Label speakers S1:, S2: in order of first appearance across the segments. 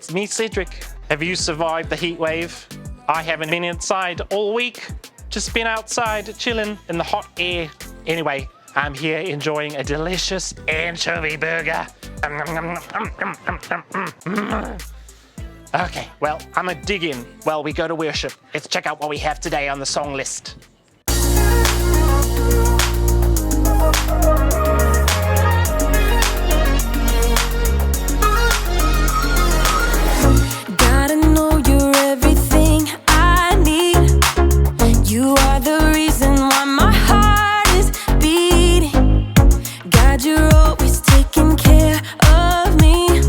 S1: it's me, Cedric. Have you survived the heat wave? I haven't been inside all week. Just been outside, chilling in the hot air. Anyway, I'm here enjoying a delicious anchovy burger. Okay, well, I'm gonna dig in while we go to worship. Let's check out what we have today on the song list.
S2: Gotta know you're everything I need. You are the reason why my heart is beating. God, you're always taking care of me.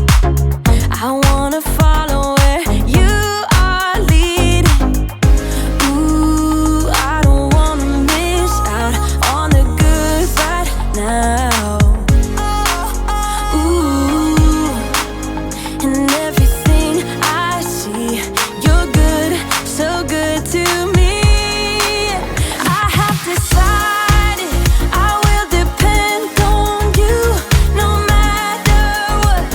S2: I wanna follow where you are leading. Ooh, I don't wanna miss out on the good right now. Ooh, and everything I see, you're good, so good to me. I have decided I will depend on you no matter what.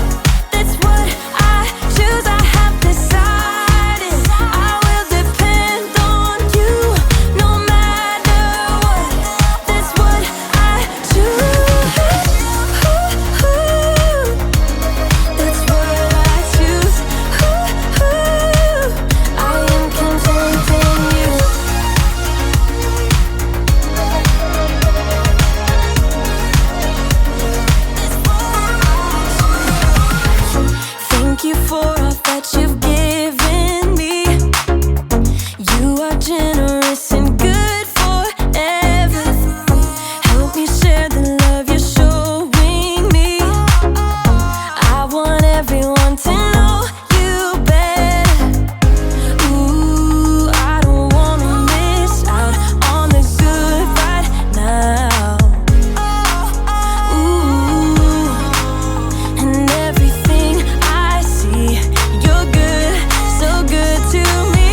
S2: That's what I choose. I have decided I will depend on you no matter what. That's what I choose. That's what I choose. I am content in you. Thank you for all that you've given me. You are generous and good forever. Help me share the love you're showing me. I want everyone to know you better. Ooh, I don't wanna miss out on the good right now. Ooh, and everything I see, you're good, so good to me.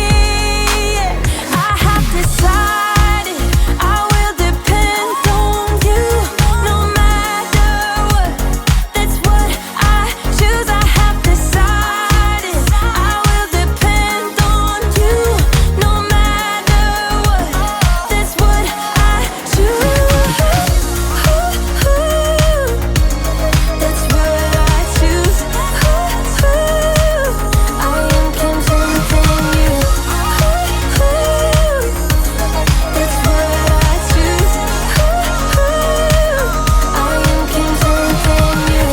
S2: I have decided I will depend on you no matter what. That's what I choose. I have decided I will depend on you no matter what. That's what I choose. That's what I choose. I am content in you. That's what I choose. I am content in you.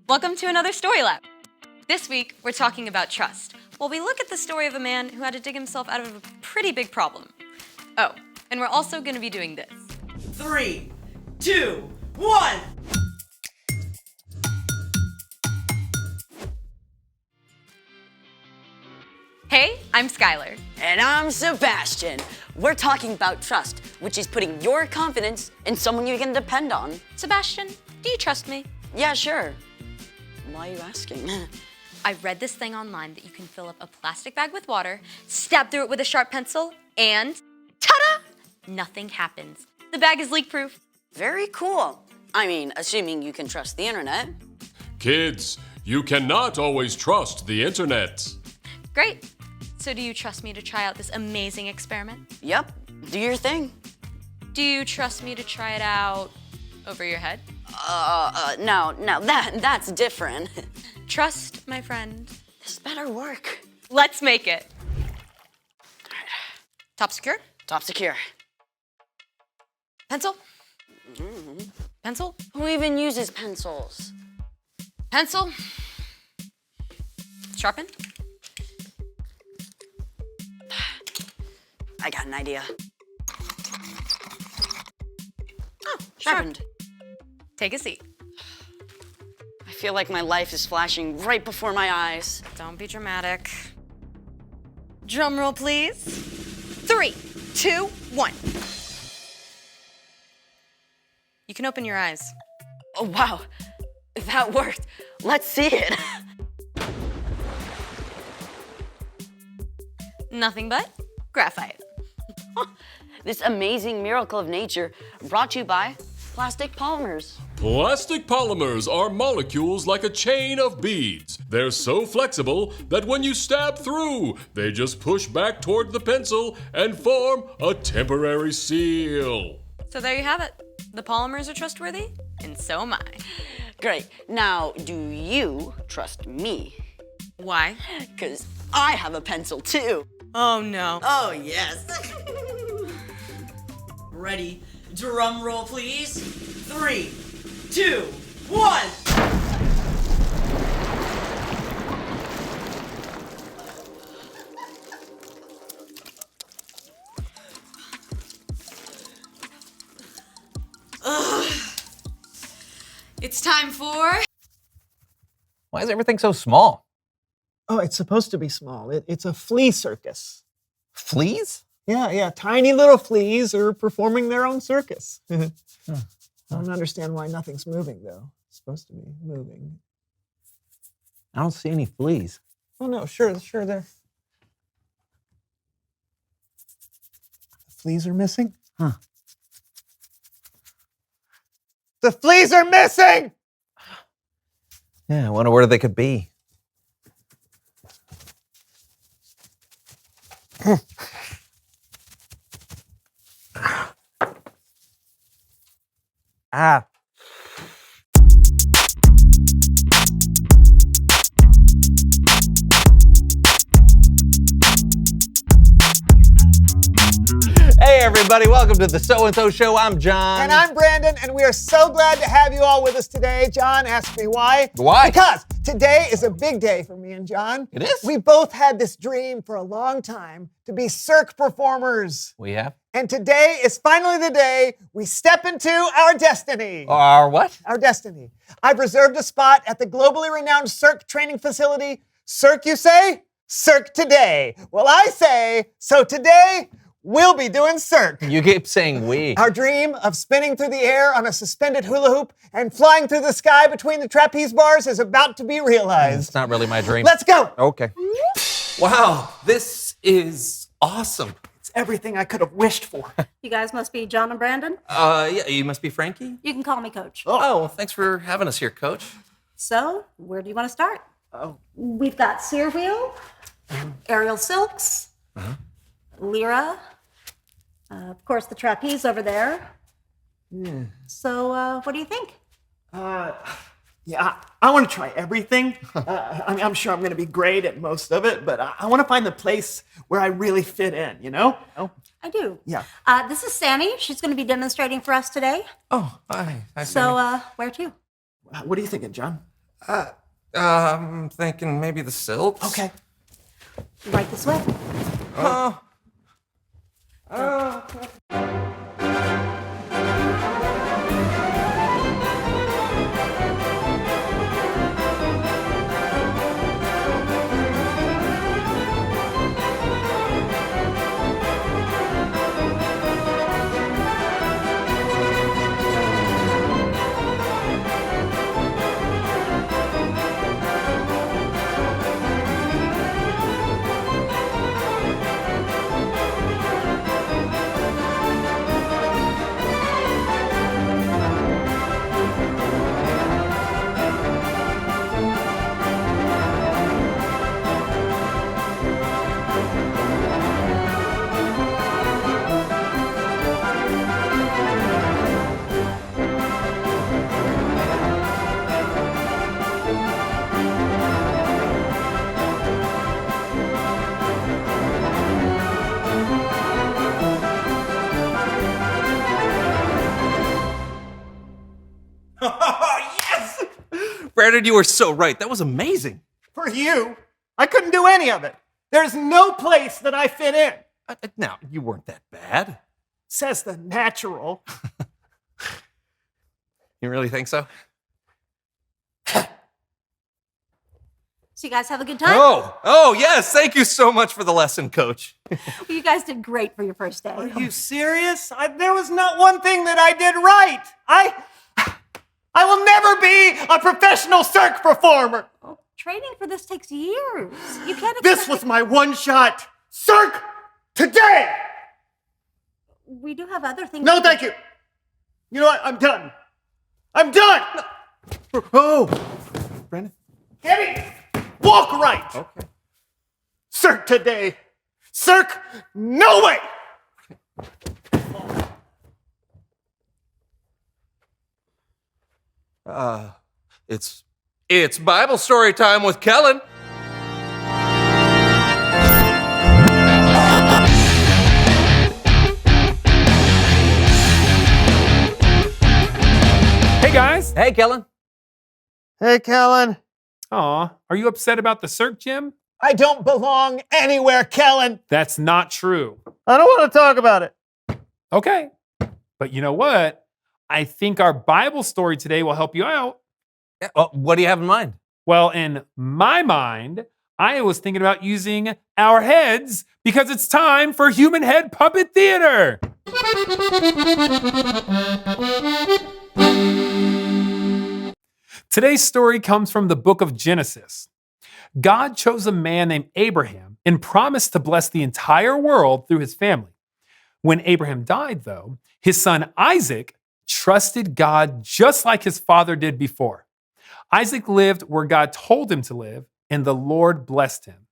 S3: Welcome to another Story Lab. This week, we're talking about trust. Well, we look at the story of a man who had to dig himself out of a pretty big problem. Oh, and we're also going to be doing this.
S4: 3, 2, 1.
S3: Hey, I'm Skylar.
S5: And I'm Sebastian. We're talking about trust, which is putting your confidence in someone you can depend on.
S3: Sebastian, do you trust me?
S5: Yeah, sure. Why are you asking?
S3: I read this thing online that you can fill up a plastic bag with water, stab through it with a sharp pencil, and ta-da! Nothing happens. The bag is leak-proof.
S5: Very cool. I mean, assuming you can trust the internet.
S6: Kids, you cannot always trust the internet.
S3: Great. So do you trust me to try out this amazing experiment?
S5: Yep, do your thing.
S3: Do you trust me to try it out over your head?
S5: No, that's different.
S3: Trust, my friend.
S5: This better work.
S3: Let's make it. Top secure?
S5: Top secure.
S3: Pencil? Pencil?
S5: Who even uses pencils?
S3: Pencil? Sharpen?
S5: I got an idea.
S3: Oh,
S5: Sharpened.
S3: Take a seat.
S5: I feel like my life is flashing right before my eyes.
S3: Don't be dramatic. Drum roll, please. 3, 2, 1. You can open your eyes.
S5: Oh, wow. That worked. Let's see it.
S3: Nothing but graphite.
S5: This amazing miracle of nature brought to you by plastic polymers.
S6: Plastic polymers are molecules like a chain of beads. They're so flexible that when you stab through, they just push back toward the pencil and form a temporary seal.
S3: So there you have it. The polymers are trustworthy, and so am I.
S5: Great. Now, do you trust me?
S3: Why?
S5: Because I have a pencil too.
S3: Oh no.
S4: Oh, yes. Ready? Drum roll, please. 3, 2, 1.
S3: It's time for...
S7: Why is everything so small?
S8: Oh, it's supposed to be small. It's a flea circus.
S7: Fleas?
S8: Yeah. Tiny little fleas are performing their own circus. I don't understand why nothing's moving, though. It's supposed to be moving.
S7: I don't see any fleas.
S8: Oh, no, sure, there. The fleas are missing?
S7: Huh.
S8: The fleas are missing!
S7: Yeah, I wonder where they could be. Ah. Hey everybody, welcome to the So-and-So Show. I'm John.
S8: And I'm Brandon, and we are so glad to have you all with us today. John asked me why.
S7: Why?
S8: Because today is a big day for me and John.
S7: It is?
S8: We both had this dream for a long time to be cirque performers.
S7: We have?
S8: And today is finally the day we step into our destiny.
S7: Our what?
S8: Our destiny. I've reserved a spot at the globally renowned cirque training facility. Cirque, you say? Cirque today. Well, I say, so today we'll be doing cirque.
S7: You keep saying we.
S8: Our dream of spinning through the air on a suspended hula hoop and flying through the sky between the trapeze bars is about to be realized.
S7: It's not really my dream.
S8: Let's go.
S7: Okay.
S9: Wow, this is awesome.
S8: It's everything I could have wished for.
S10: You guys must be John and Brandon.
S9: Yeah, you must be Frankie.
S10: You can call me Coach.
S9: Oh, well, thanks for having us here, Coach.
S10: So, where do you want to start? We've got Sear Wheel, Aerial Silks, Lyra, of course the trapeze over there.
S8: Yeah.
S10: So, what do you think?
S8: Yeah, I want to try everything. I'm sure I'm going to be great at most of it, but I want to find the place where I really fit in, you know? Oh.
S10: I do.
S8: Yeah.
S10: This is Sammy. She's going to be demonstrating for us today.
S9: Oh, hi.
S10: So, where to?
S8: What are you thinking, John?
S9: I'm thinking maybe the silks.
S8: Okay.
S10: Right this way.
S8: Yes!
S9: Brandon, you were so right. That was amazing.
S8: For you, I couldn't do any of it. There's no place that I fit in.
S9: Now, you weren't that bad.
S8: Says the natural.
S9: You really think so?
S10: So you guys have a good time?
S9: Oh, yes. Thank you so much for the lesson, Coach.
S10: Well, you guys did great for your first day.
S8: Are you serious? There was not one thing that I did right. I will never be a professional cirque performer.
S10: Training for this takes years. You can't
S8: This
S10: expect
S8: was my one shot. Cirque today!
S10: We do have other things.
S8: No, thank you. You know what? I'm done. I'm done!
S7: Oh, Brandon.
S8: Gabby, walk right!
S7: Okay.
S8: Cirque today. Cirque, no way!
S9: It's Bible story time with Kellen.
S11: Hey guys!
S7: Hey, Kellen.
S8: Hey, Kellen.
S11: Aw, are you upset about the Cirque gym?
S8: I don't belong anywhere, Kellen.
S11: That's not true.
S8: I don't want to talk about it.
S11: Okay. But you know what? I think our Bible story today will help you out.
S7: Oh, what do you have in mind?
S11: Well, in my mind, I was thinking about using our heads because it's time for Human Head Puppet Theater. Today's story comes from the book of Genesis. God chose a man named Abraham and promised to bless the entire world through his family. When Abraham died, though, his son Isaac trusted God just like his father did before. Isaac lived where God told him to live, and the Lord blessed him.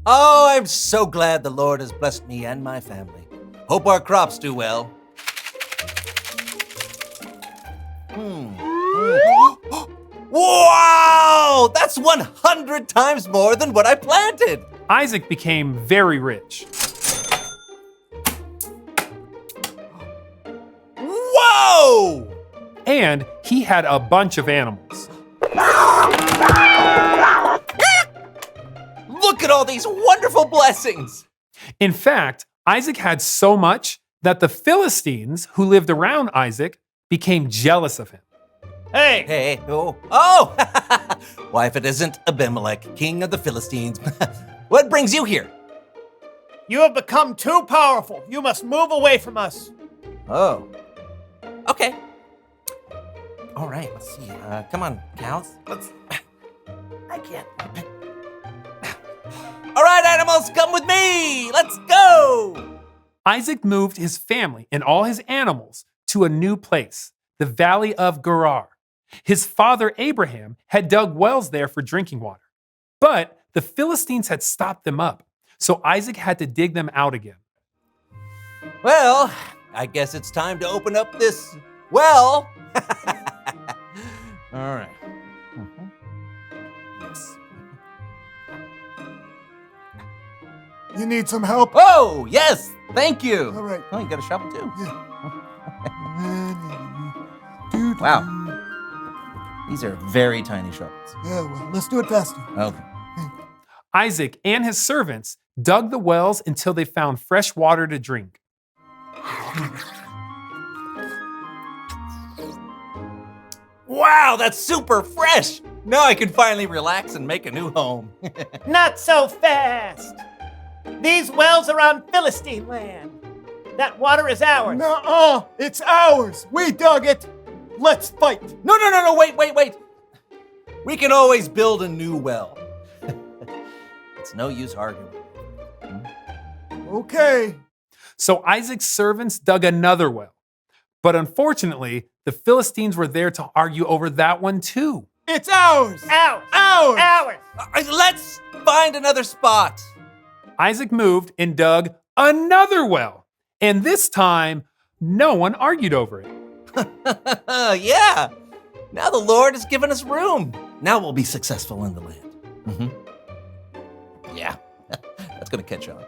S7: Oh, I'm so glad the Lord has blessed me and my family. Hope our crops do well. Wow! That's 100 times more than what I planted.
S11: Isaac became very rich.
S7: Whoa!
S11: And he had a bunch of animals.
S7: Look at all these wonderful blessings.
S11: In fact, Isaac had so much that the Philistines who lived around Isaac became jealous of him.
S8: Hey,
S7: Hey, oh. Why, if it isn't Abimelech, king of the Philistines, what brings you here?
S8: you have become too powerful. You must move away from us.
S7: Oh. Okay. All right, let's see. Come on, cows. I can't. All right, animals, come with me. Let's go.
S11: Isaac moved his family and all his animals to a new place, the valley of Gerar. His father Abraham had dug wells there for drinking water. But the Philistines had stopped them up, so Isaac had to dig them out again.
S7: Well, I guess it's time to open up this well. All right. Yes.
S8: You need some help?
S7: Oh, yes. Thank you.
S8: All right.
S7: Oh, you got a shovel too. Wow. These are very tiny shovels.
S8: Yeah, well, let's do it faster.
S7: Okay.
S11: Isaac and his servants dug the wells until they found fresh water to drink.
S7: Wow, that's super fresh. Now I can finally relax and make a new home.
S8: Not so fast. These wells are on Philistine land. That water is ours. No, it's ours. We dug it. Let's fight.
S7: No, wait. We can always build a new well. It's no use arguing.
S8: Okay.
S11: So Isaac's servants dug another well. But unfortunately, the Philistines were there to argue over that one too.
S8: It's ours. Ours.
S7: Let's find another spot.
S11: Isaac moved and dug another well. And this time, no one argued over it.
S7: Yeah. Now the Lord has given us room. Now we'll be successful in the land. Yeah, that's going to catch on.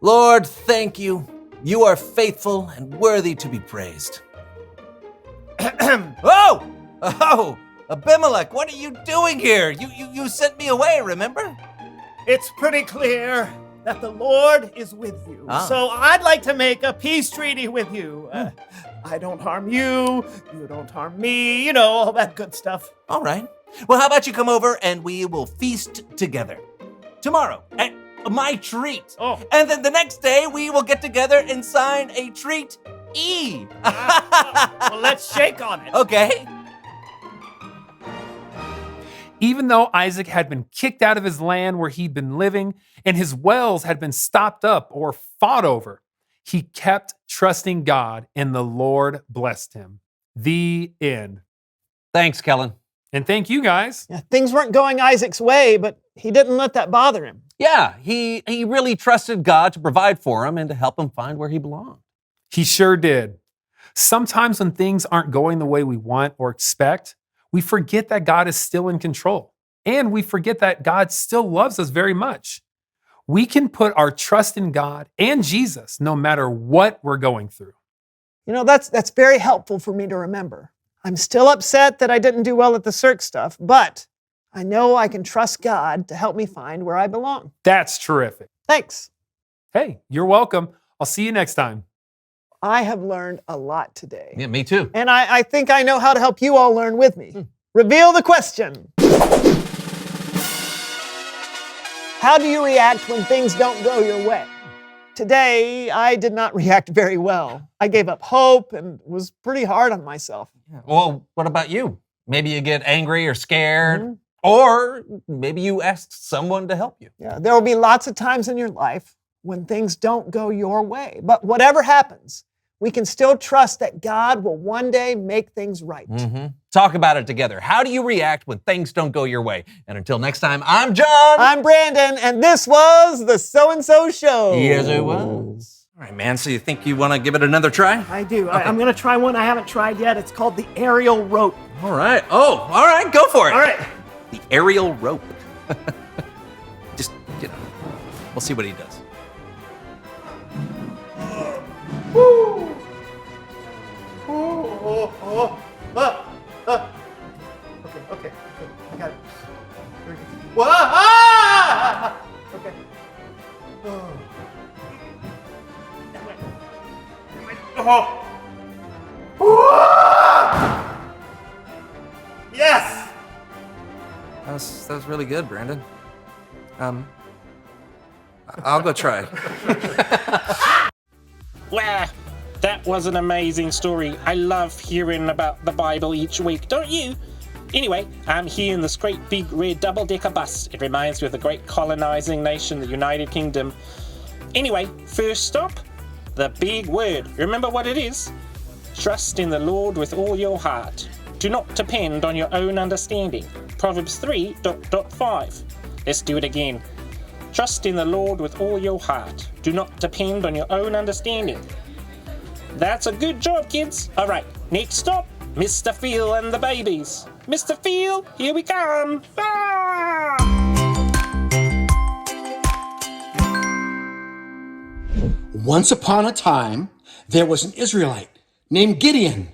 S7: Lord, thank you. You are faithful and worthy to be praised. Oh, Abimelech, what are you doing here? You sent me away, remember?
S8: It's pretty clear that the Lord is with you. So I'd like to make a peace treaty with you. I don't harm you. You don't harm me. You know, all that good stuff.
S7: All right. Well, how about you come over and we will feast together tomorrow at my treat.
S8: Oh.
S7: And then the next day we will get together and sign a treat.
S8: Well, let's shake on it.
S7: Okay.
S11: Even though Isaac had been kicked out of his land where he'd been living and his wells had been stopped up or fought over, he kept trusting God and the Lord blessed him. The end.
S7: Thanks, Kellen.
S11: And thank you guys.
S8: Yeah, things weren't going Isaac's way, but he didn't let that bother him.
S7: Yeah, he really trusted God to provide for him and to help him find where he belonged.
S11: He sure did. Sometimes when things aren't going the way we want or expect, we forget that God is still in control. And we forget that God still loves us very much. We can put our trust in God and Jesus no matter what we're going through.
S8: You know, that's very helpful for me to remember. I'm still upset that I didn't do well at the circ stuff, but I know I can trust God to help me find where I belong.
S11: That's terrific.
S8: Thanks.
S11: Hey, you're welcome. I'll see you next time.
S8: I have learned a lot today.
S7: Yeah, me too.
S8: And I think I know how to help you all learn with me. Reveal the question. How do you react when things don't go your way? Today, I did not react very well. I gave up hope and was pretty hard on myself.
S7: Yeah. Well, what about you? Maybe you get angry or scared, or maybe you ask someone to help you.
S8: Yeah, there will be lots of times in your life when things don't go your way. But whatever happens, we can still trust that God will one day make things right.
S7: Talk about it together. How do you react when things don't go your way? And until next time, I'm John.
S8: I'm Brandon, and this was the So-and-So Show.
S7: Yes, it was. All right, man, so you think you want to give it another try?
S8: I do. Okay. I'm going to try one I haven't tried yet. It's called the aerial rope.
S7: All right. Oh, all right, go for it.
S8: All right.
S7: The aerial rope. Just, we'll see what he does.
S8: Woo! Okay. I got it. Here we go. Whoa! Ah! Okay. Yes!
S9: That was really good, Brandon. I'll go try.
S1: Wow, that was an amazing story. I love hearing about the Bible each week, don't you? Anyway, I'm here in this great big red double-decker bus. It reminds me of the great colonizing nation, the United Kingdom. Anyway, first stop, the big word. Remember what it is? Trust in the Lord with all your heart. Do not depend on your own understanding. Proverbs 3:5. Let's do it again. Trust in the Lord with all your heart. Do not depend on your own understanding. That's a good job, kids. All right, next stop, Mr. Phil and the babies. Mr. Phil, here we come. Ah!
S12: Once upon a time, there was an Israelite named Gideon.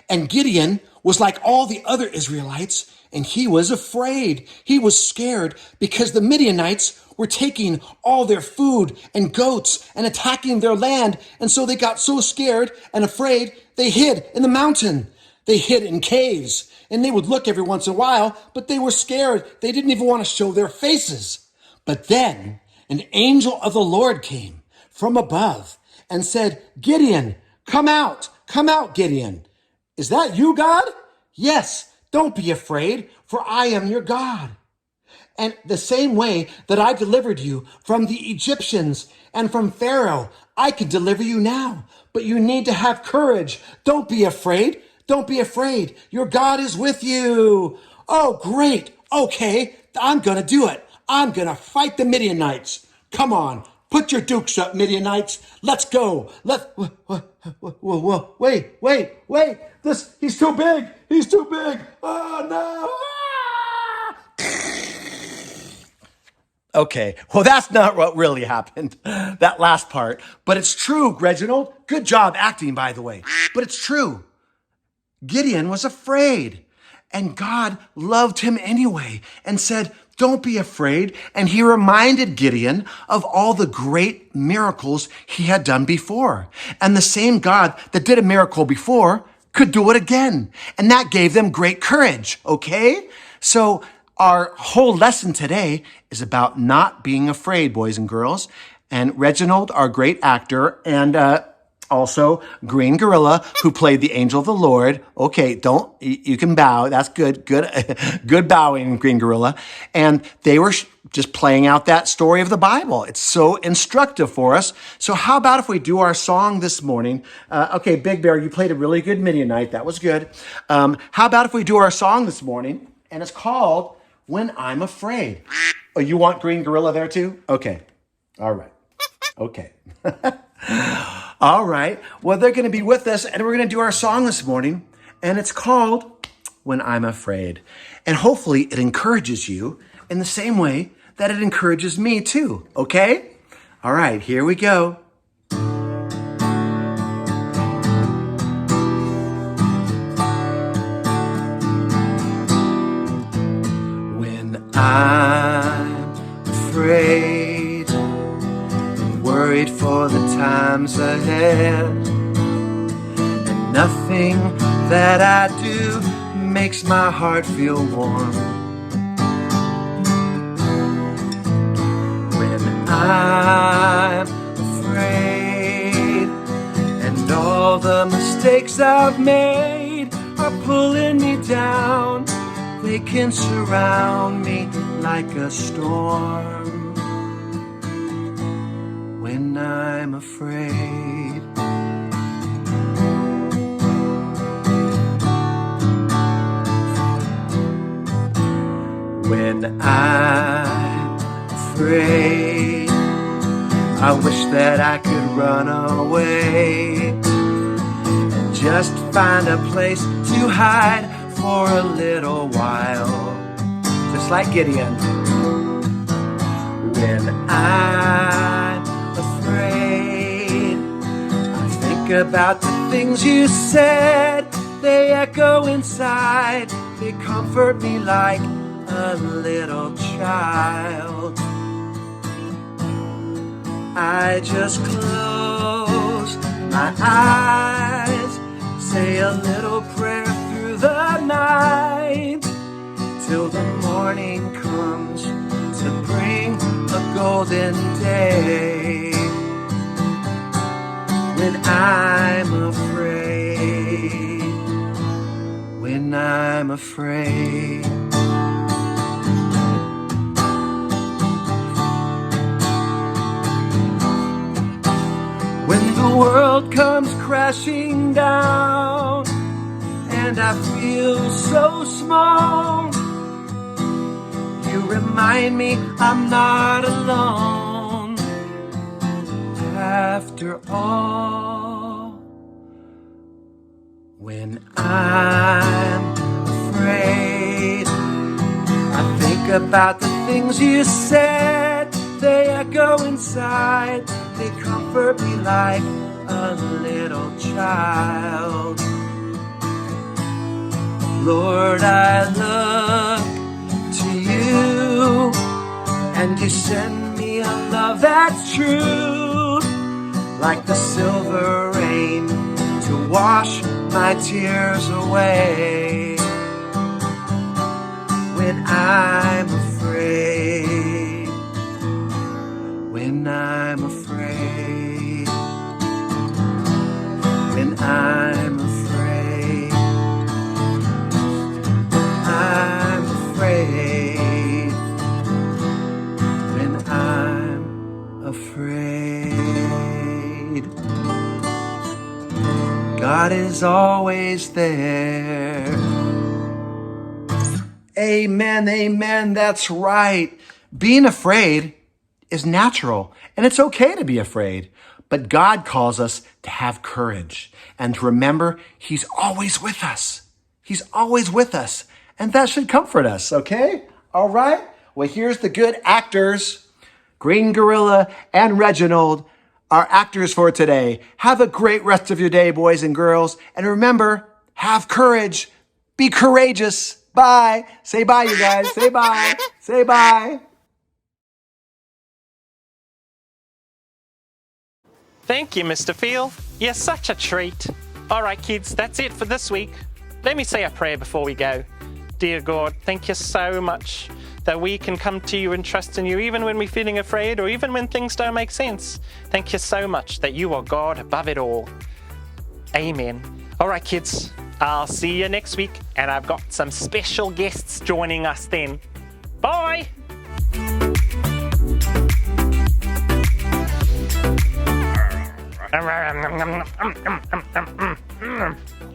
S12: And Gideon was like all the other Israelites, and he was afraid. He was scared because the Midianites were taking all their food and goats and attacking their land. And so they got so scared and afraid, they hid in the mountain. They hid in caves, and they would look every once in a while, but they were scared. They didn't even want to show their faces. But then an angel of the Lord came from above and said, Gideon, come out, Gideon. Is that you, God? Yes, don't be afraid, for I am your God. And the same way that I delivered you from the Egyptians and from Pharaoh, I can deliver you now. But you need to have courage. Don't be afraid. Don't be afraid. Your God is with you. Oh, great. Okay, I'm going to do it. I'm going to fight the Midianites. Come on, put your dukes up, Midianites. Let's go. Wait. He's too big. Oh, no. Okay, well, that's not what really happened, that last part. But it's true, Reginald. Good job acting, by the way. But it's true. Gideon was afraid, and God loved him anyway and said, don't be afraid. And he reminded Gideon of all the great miracles he had done before. And the same God that did a miracle before could do it again. And that gave them great courage, okay? So our whole lesson today is about not being afraid, boys and girls. And Reginald, our great actor, and Also, Green Gorilla, who played the Angel of the Lord. Okay, you can bow. That's good. Good bowing, Green Gorilla. And they were just playing out that story of the Bible. It's so instructive for us. So how about if we do our song this morning? Okay, Big Bear, you played a really good Midianite. That was good. How about if we do our song this morning? And it's called When I'm Afraid. Oh, you want Green Gorilla there too? Okay. All right. Okay. All right. Well, they're going to be with us, and we're going to do our song this morning, and it's called When I'm Afraid. And hopefully it encourages you in the same way that it encourages me too, okay? All right, here we go. When I'm afraid, worried for the times ahead, and nothing that I do makes my heart feel warm. When I'm afraid, and all the mistakes I've made are pulling me down, they can surround me like a storm. When I'm afraid, when I'm afraid, I wish that I could run away and just find a place to hide for a little while, just like Gideon. When I'm afraid, I think about the things you said. They echo inside, they comfort me like a little child. I just close my eyes, say a little prayer through the night, till the morning comes to bring a golden day. When I'm afraid, when I'm afraid. When the world comes crashing down and I feel so small, you remind me I'm not alone after all. When I'm afraid, I think about the things you said. They echo inside, they comfort me like a little child. Lord, I look to you, and you send me a love that's true, like the silver rain to wash my tears away. When I'm afraid, when I'm afraid, when I'm afraid, I'm afraid, when I'm afraid. God is always there. Amen, amen, that's right. Being afraid is natural, and it's okay to be afraid. But God calls us to have courage and to remember He's always with us. He's always with us, and that should comfort us, okay? All right? Well, here's the good actors. Green Gorilla and Reginald are actors for today. Have a great rest of your day, boys and girls. And remember, have courage. Be courageous. Bye. Say bye, you guys. Say bye. Say bye.
S1: Thank you, Mr. Phil. You're such a treat. All right, kids, that's it for this week. Let me say a prayer before we go. dear God. Thank you so much that we can come to you and trust in you, even when we're feeling afraid or even when things don't make sense. Thank you so much that you are God above it all. Amen. All right, kids, I'll see you next week, and I've got some special guests joining us then. Bye.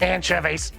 S1: Anchovies.